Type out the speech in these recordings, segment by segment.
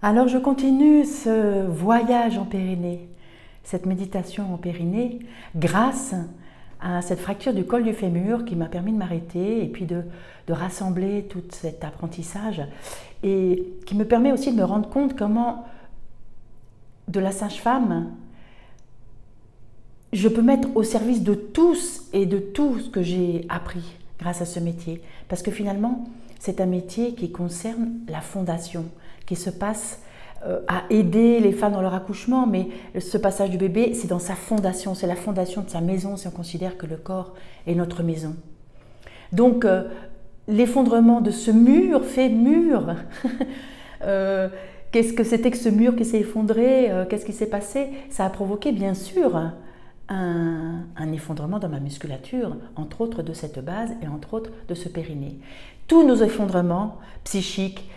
Alors je continue ce voyage en périnée, cette méditation en périnée, grâce à cette fracture du col du fémur qui m'a permis de m'arrêter et puis de rassembler tout cet apprentissage et qui me permet aussi de me rendre compte comment de la sage-femme, je peux mettre au service de tous et de tout ce que j'ai appris grâce à ce métier. Parce que finalement, c'est un métier qui concerne la fondation, qui se passe à aider les femmes dans leur accouchement, mais ce passage du bébé, c'est dans sa fondation, c'est la fondation de sa maison, si on considère que le corps est notre maison. Donc, l'effondrement de ce mur fait mur. Qu'est-ce que c'était que ce mur qui s'est effondré? Qu'est-ce qui s'est passé? Ça a provoqué, bien sûr, un effondrement dans ma musculature, entre autres de cette base et entre autres de ce périnée. Tous nos effondrements psychiques,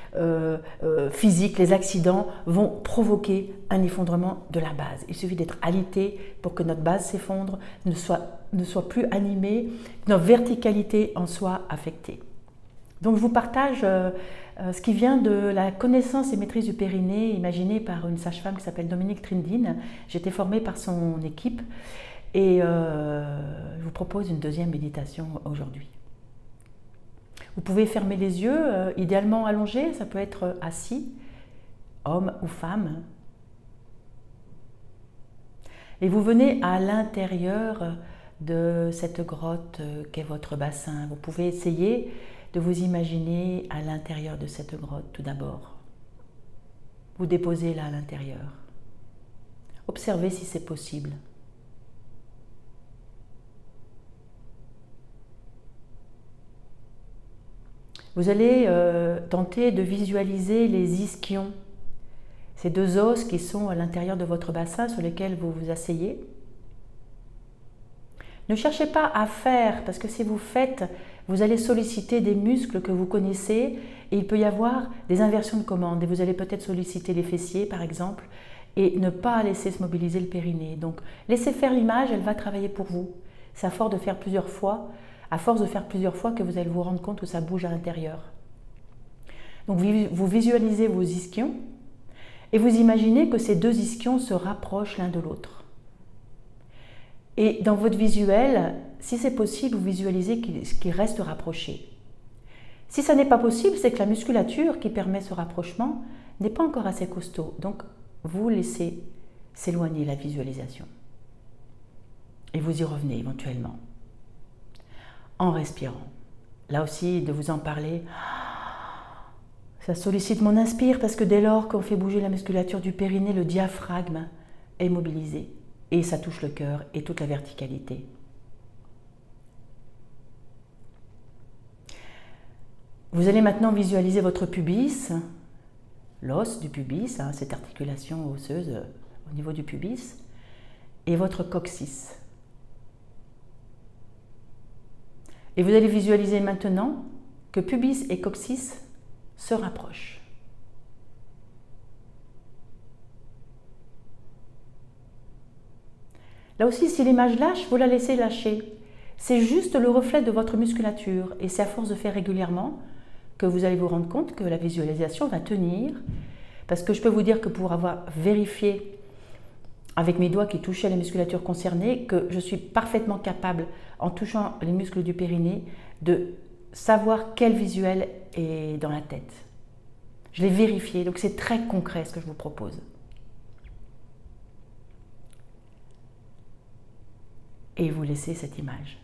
physiques, les accidents vont provoquer un effondrement de la base. Il suffit d'être alité pour que notre base s'effondre, ne soit plus animée, que notre verticalité en soit affectée. Donc je vous partage ce qui vient de la connaissance et maîtrise du périnée imaginée par une sage-femme qui s'appelle Dominique Trindine. J'ai été formée par son équipe et je vous propose une deuxième méditation aujourd'hui. Vous pouvez fermer les yeux, idéalement allongés, ça peut être assis, homme ou femme. Et vous venez à l'intérieur de cette grotte qu'est votre bassin. Vous pouvez essayer de vous imaginer à l'intérieur de cette grotte tout d'abord. Vous déposez là à l'intérieur. Observez si c'est possible. Vous allez tenter de visualiser les ischions, ces deux os qui sont à l'intérieur de votre bassin sur lesquels vous vous asseyez. Ne cherchez pas à faire, parce que si vous faites, vous allez solliciter des muscles que vous connaissez et il peut y avoir des inversions de commande. Et vous allez peut-être solliciter les fessiers, par exemple, et ne pas laisser se mobiliser le périnée. Donc, laissez faire l'image, elle va travailler pour vous. C'est à force de faire plusieurs fois, que vous allez vous rendre compte que ça bouge à l'intérieur. Donc, vous visualisez vos ischions et vous imaginez que ces deux ischions se rapprochent l'un de l'autre. Et dans votre visuel, si c'est possible, vous visualisez qu'ils restent rapprochés. Si ça n'est pas possible, c'est que la musculature qui permet ce rapprochement n'est pas encore assez costaud. Donc, vous laissez s'éloigner la visualisation. Et vous y revenez éventuellement. En respirant. Là aussi, de vous en parler, ça sollicite mon inspire parce que dès lors qu'on fait bouger la musculature du périnée, le diaphragme est mobilisé. Et ça touche le cœur et toute la verticalité. Vous allez maintenant visualiser votre pubis, l'os du pubis, cette articulation osseuse au niveau du pubis, et votre coccyx. Et vous allez visualiser maintenant que pubis et coccyx se rapprochent. Là aussi, si l'image lâche, vous la laissez lâcher. C'est juste le reflet de votre musculature et c'est à force de faire régulièrement que vous allez vous rendre compte que la visualisation va tenir. Parce que je peux vous dire que pour avoir vérifié avec mes doigts qui touchaient les musculatures concernées, que je suis parfaitement capable, en touchant les muscles du périnée, de savoir quel visuel est dans la tête. Je l'ai vérifié, donc c'est très concret ce que je vous propose. Et vous laissez cette image.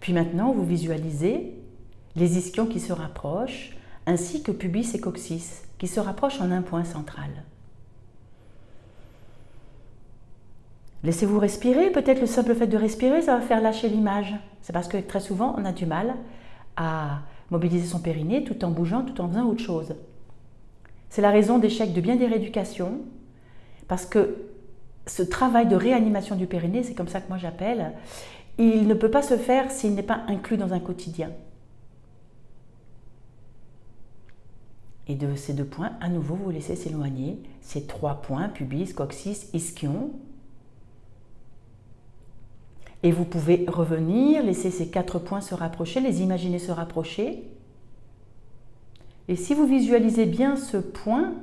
Puis maintenant, vous visualisez les ischions qui se rapprochent, ainsi que pubis et coccyx, qui se rapprochent en un point central. Laissez-vous respirer, peut-être le simple fait de respirer, ça va faire lâcher l'image. C'est parce que très souvent, on a du mal à mobiliser son périnée tout en bougeant, tout en faisant autre chose. C'est la raison d'échec de bien des rééducations, parce que ce travail de réanimation du périnée, c'est comme ça que moi j'appelle, il ne peut pas se faire s'il n'est pas inclus dans un quotidien. Et de ces deux points, à nouveau, vous laissez s'éloigner ces trois points, pubis, coccyx, ischion. Et vous pouvez revenir, laisser ces quatre points se rapprocher, les imaginer se rapprocher. Et si vous visualisez bien ce point,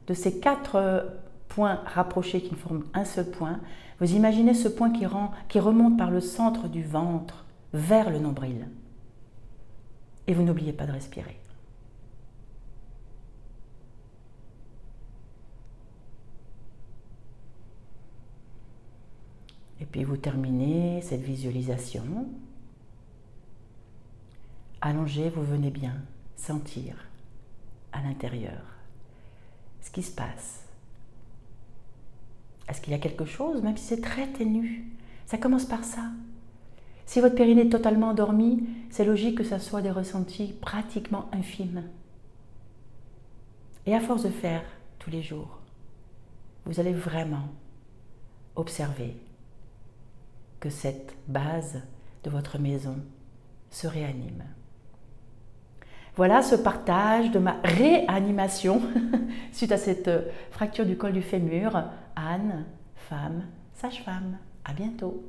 de ces 4 points rapprochés qui forment un seul point, vous imaginez ce point qui remonte par le centre du ventre vers le nombril. Et vous n'oubliez pas de respirer. Et puis vous terminez cette visualisation. Allongé, vous venez bien sentir à l'intérieur ce qui se passe. Est-ce qu'il y a quelque chose, même si c'est très ténu? Ça commence par ça. Si votre périnée est totalement endormi, c'est logique que ça soit des ressentis pratiquement infimes. Et à force de faire tous les jours, vous allez vraiment observer que cette base de votre maison se réanime. Voilà ce partage de ma réanimation suite à cette fracture du col du fémur. Anne, femme, sage-femme. À bientôt.